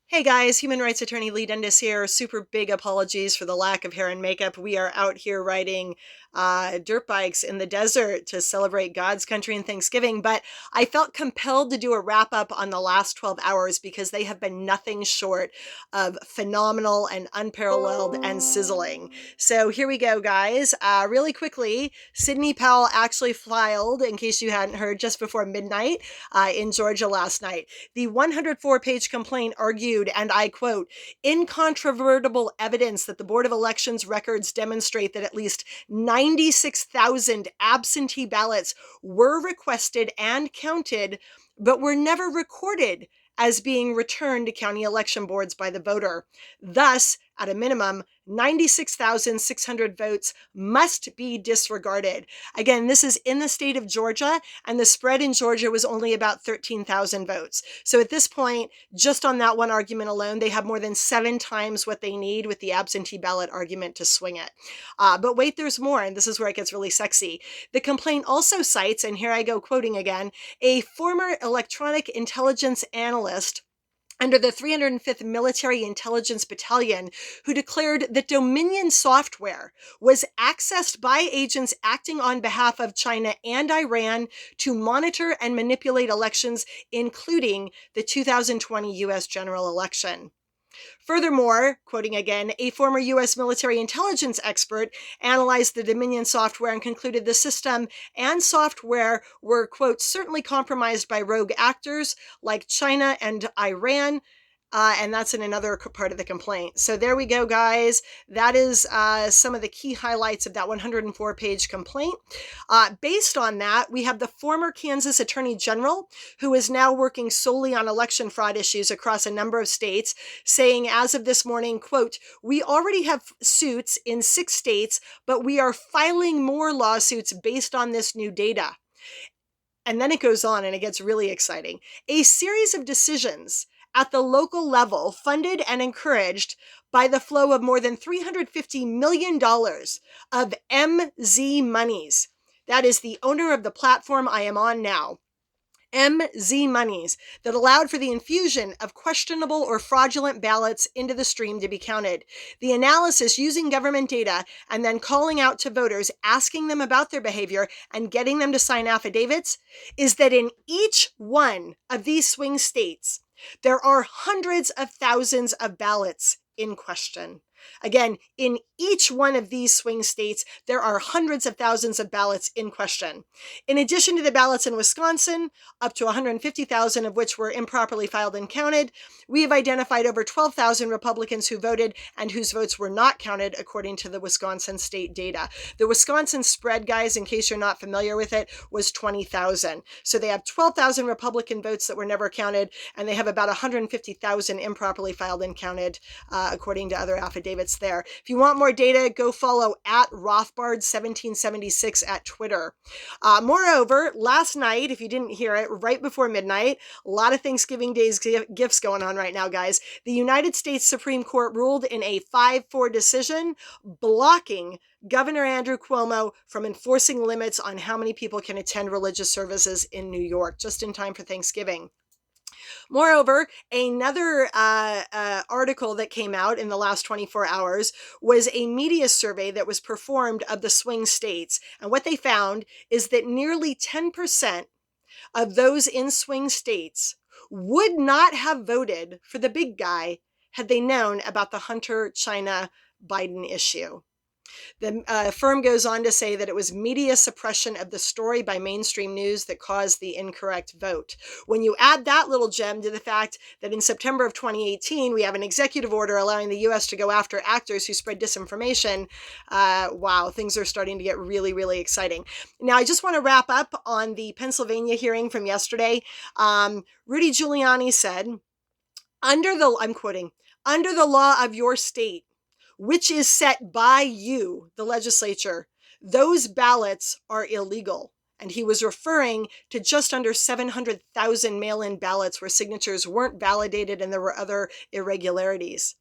Hey guys, human rights attorney Lee Dundas here. Super big apologies for the lack of hair and makeup. We are out here riding dirt bikes in the desert to celebrate God's country and Thanksgiving, but I felt compelled to do a wrap up on the last 12 hours because they have been nothing short of phenomenal and unparalleled and sizzling. So here we go, guys. Really quickly, Sidney Powell actually filed, in case you hadn't heard, just before midnight in Georgia last night. The 104-page complaint argued, and I quote, incontrovertible evidence that the Board of Elections records demonstrate that at least 96,000 absentee ballots were requested and counted, but were never recorded as being returned to county election boards by the voter. Thus, at a minimum, 96,600 votes must be disregarded. Again, this is in the state of Georgia, and the spread in Georgia was only about 13,000 votes. So at this point, just on that one argument alone, they have more than 7 times what they need with the absentee ballot argument to swing it. But wait, there's more, and this is where it gets really sexy. The complaint also cites, and here I go quoting again, a former electronic intelligence analyst under the 305th Military Intelligence Battalion, who declared that Dominion software was accessed by agents acting on behalf of China and Iran to monitor and manipulate elections, including the 2020 U.S. general election. Furthermore, quoting again, a former U.S. military intelligence expert analyzed the Dominion software and concluded the system and software were, quote, certainly compromised by rogue actors like China and Iran. And that's in another part of the complaint. So there we go, guys. That is some of the key highlights of that 104-page complaint. Based on that, we have the former Kansas Attorney General, who is now working solely on election fraud issues across a number of states, saying as of this morning, quote, we already have suits in 6 states, but we are filing more lawsuits based on this new data. And then it goes on and it gets really exciting. A series of decisions at the local level, funded and encouraged by the flow of more than $350 million of MZ monies. That is the owner of the platform I am on now. MZ monies that allowed for the infusion of questionable or fraudulent ballots into the stream to be counted. The analysis using government data and then calling out to voters, asking them about their behavior and getting them to sign affidavits is that in each one of these swing states, there are hundreds of thousands of ballots in question. Again, in each one of these swing states, there are hundreds of thousands of ballots in question. In addition to the ballots in Wisconsin, up to 150,000 of which were improperly filed and counted, we have identified over 12,000 Republicans who voted and whose votes were not counted according to the Wisconsin state data. The Wisconsin spread, guys, in case you're not familiar with it, was 20,000. So they have 12,000 Republican votes that were never counted, and they have about 150,000 improperly filed and counted, according to other affidavits there. If you want more data, go follow at Rothbard1776 at Twitter. Moreover, last night, if you didn't hear it, right before midnight, a lot of Thanksgiving Day's gifts going on right now, guys. The United States Supreme Court ruled in a 5-4 decision blocking Governor Andrew Cuomo from enforcing limits on how many people can attend religious services in New York, just in time for Thanksgiving. Moreover, another article that came out in the last 24 hours was a media survey that was performed of the swing states. And what they found is that nearly 10% of those in swing states would not have voted for the big guy had they known about the Hunter China Biden issue. The firm goes on to say that it was media suppression of the story by mainstream news that caused the incorrect vote. When you add that little gem to the fact that in September of 2018, we have an executive order allowing the U.S. to go after actors who spread disinformation, wow, things are starting to get really, really exciting. Now, I just want to wrap up on the Pennsylvania hearing from yesterday. Rudy Giuliani said, I'm quoting, under the law of your state, which is set by you, the legislature, those ballots are illegal. And he was referring to just under 700,000 mail-in ballots where signatures weren't validated and there were other irregularities.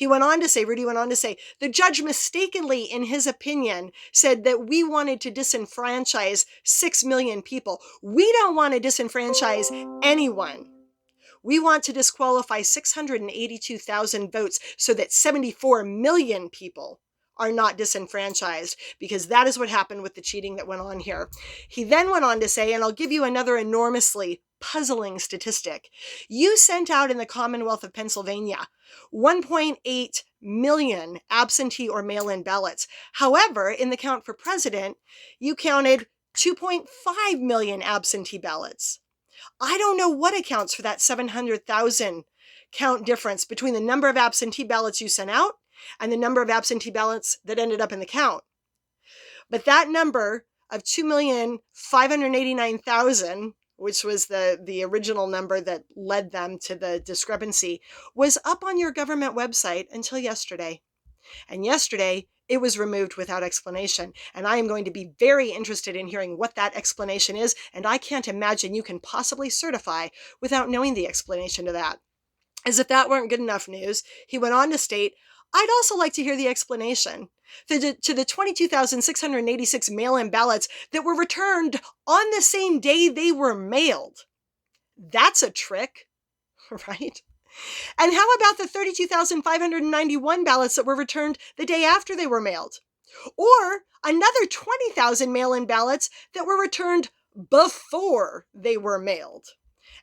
Rudy went on to say, the judge mistakenly, in his opinion, said that we wanted to disenfranchise 6 million people. We don't want to disenfranchise anyone. We want to disqualify 682,000 votes so that 74 million people are not disenfranchised, because that is what happened with the cheating that went on here. He then went on to say, and I'll give you another enormously puzzling statistic. You sent out in the Commonwealth of Pennsylvania 1.8 million absentee or mail-in ballots. However, in the count for president, you counted 2.5 million absentee ballots. I don't know what accounts for that 700,000 count difference between the number of absentee ballots you sent out and the number of absentee ballots that ended up in the count. But that number of 2,589,000, which was the original number that led them to the discrepancy, was up on your government website until yesterday. And yesterday, it was removed without explanation. And I am going to be very interested in hearing what that explanation is. And I can't imagine you can possibly certify without knowing the explanation to that. As if that weren't good enough news, he went on to state, I'd also like to hear the explanation to the 22,686 mail-in ballots that were returned on the same day they were mailed. That's a trick, right? And how about the 32,591 ballots that were returned the day after they were mailed? Or another 20,000 mail-in ballots that were returned before they were mailed?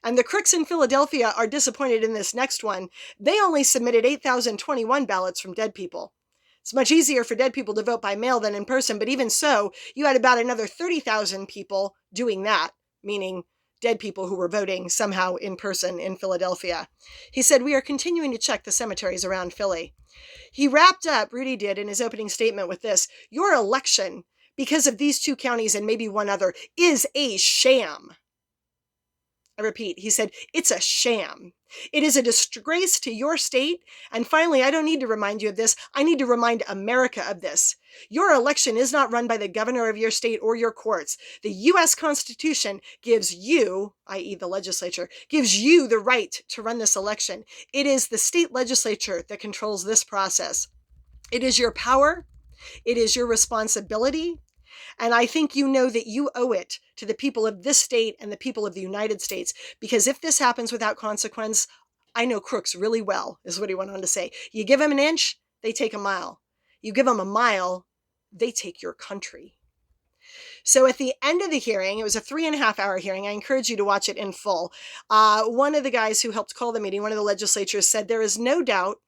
And the crooks in Philadelphia are disappointed in this next one. They only submitted 8,021 ballots from dead people. It's much easier for dead people to vote by mail than in person, but even so, you had about another 30,000 people doing that, meaning dead people who were voting somehow in person in Philadelphia. He said, we are continuing to check the cemeteries around Philly. He wrapped up, Rudy did, in his opening statement with this, your election, because of these two counties and maybe one other, is a sham. I repeat, he said, it's a sham. It is a disgrace to your state. And finally, I don't need to remind you of this. I need to remind America of this. Your election is not run by the governor of your state or your courts. The U.S. Constitution gives you, i.e. the legislature, gives you the right to run this election. It is the state legislature that controls this process. It is your power. It is your responsibility. And I think you know that you owe it to the people of this state and the people of the United States, because if this happens without consequence, I know crooks really well, is what he went on to say. You give them an inch, they take a mile. You give them a mile, they take your country. So at the end of the hearing, it was a 3.5-hour hearing. I encourage you to watch it in full. One of the guys who helped call the meeting, one of the legislators, said, there is no doubt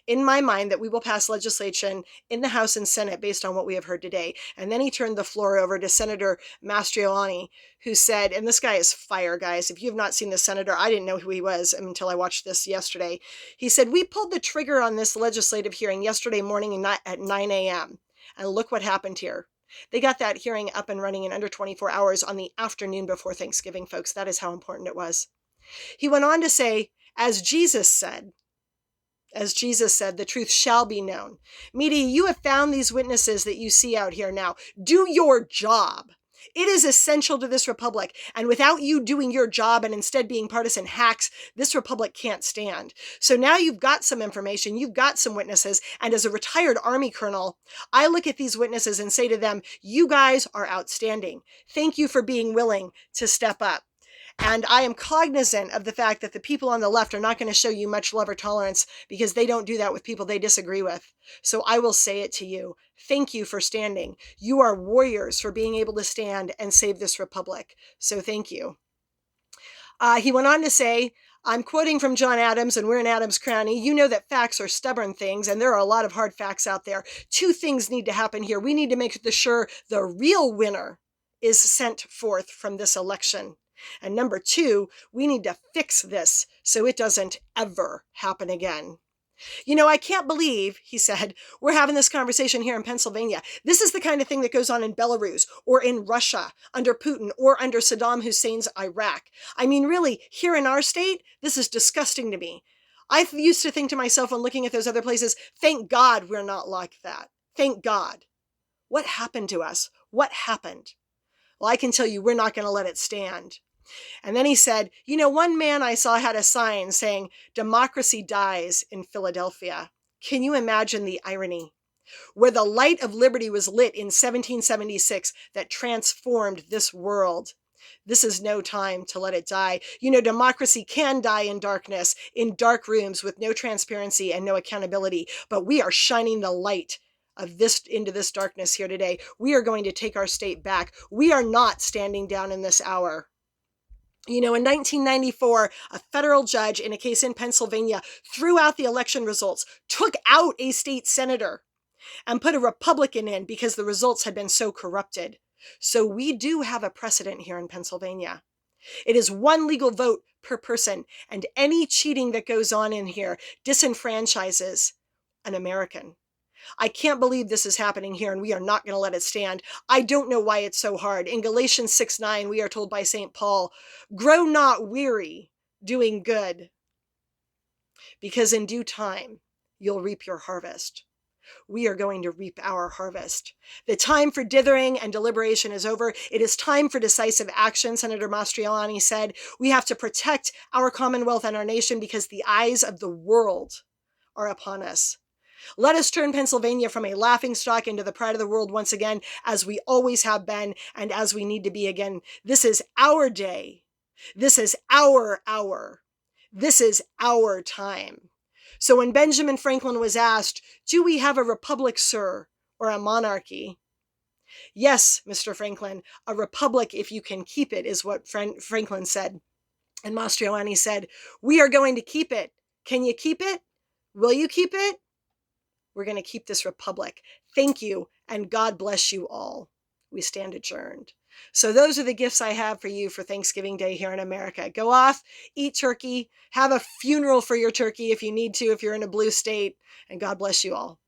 in my mind that we will pass legislation in the House and Senate based on what we have heard today. And then he turned the floor over to Senator Mastriani, who said, and this guy is fire, guys. If you have not seen the senator, I didn't know who he was until I watched this yesterday. He said, we pulled the trigger on this legislative hearing yesterday morning at 9 a.m. And look what happened here. They got that hearing up and running in under 24 hours on the afternoon before Thanksgiving, folks. That is how important it was. He went on to say, as Jesus said, the truth shall be known. Media, you have found these witnesses that you see out here now. Do your job. It is essential to this republic. And without you doing your job and instead being partisan hacks, this republic can't stand. So now you've got some information, you've got some witnesses. And as a retired Army colonel, I look at these witnesses and say to them, you guys are outstanding. Thank you for being willing to step up. And I am cognizant of the fact that the people on the left are not going to show you much love or tolerance because they don't do that with people they disagree with. So I will say it to you. Thank you for standing. You are warriors for being able to stand and save this republic. So thank you. He went on to say, I'm quoting from John Adams, and we're in Adams County. You know that facts are stubborn things, and there are a lot of hard facts out there. Two things need to happen here. We need to make sure the real winner is sent forth from this election. And number two, we need to fix this so it doesn't ever happen again. You know, I can't believe, he said, we're having this conversation here in Pennsylvania. This is the kind of thing that goes on in Belarus or in Russia under Putin or under Saddam Hussein's Iraq. I mean, really, here in our state, this is disgusting to me. I used to think to myself when looking at those other places, thank God we're not like that. Thank God. What happened to us? What happened? Well, I can tell you we're not going to let it stand. And then he said, you know, one man I saw had a sign saying, democracy dies in Philadelphia. Can you imagine the irony? Where the light of liberty was lit in 1776 that transformed this world. This is no time to let it die. You know, democracy can die in darkness, in dark rooms with no transparency and no accountability, but we are shining the light of this into this darkness here today. We are going to take our state back. We are not standing down in this hour. You know, in 1994, a federal judge in a case in Pennsylvania threw out the election results, took out a state senator, and put a Republican in because the results had been so corrupted. So we do have a precedent here in Pennsylvania. It is one legal vote per person, and any cheating that goes on in here disenfranchises an American. I can't believe this is happening here, and we are not going to let it stand. I don't know why it's so hard. In Galatians 6:9, we are told by St. Paul, grow not weary doing good, because in due time you'll reap your harvest. We are going to reap our harvest. The time for dithering and deliberation is over. It is time for decisive action, Senator Mastriani said. We have to protect our Commonwealth and our nation because the eyes of the world are upon us. Let us turn Pennsylvania from a laughingstock into the pride of the world once again, as we always have been and as we need to be again. This is our day. This is our hour. This is our time. So when Benjamin Franklin was asked, do we have a republic, sir, or a monarchy? Yes, Mr. Franklin, a republic if you can keep it, is what Franklin said. And Mastriani said, we are going to keep it. Can you keep it? Will you keep it? We're going to keep this republic. Thank you, and God bless you all. We stand adjourned. So those are the gifts I have for you for Thanksgiving Day here in America. Go off, eat turkey, have a funeral for your turkey if you need to, if you're in a blue state, and God bless you all.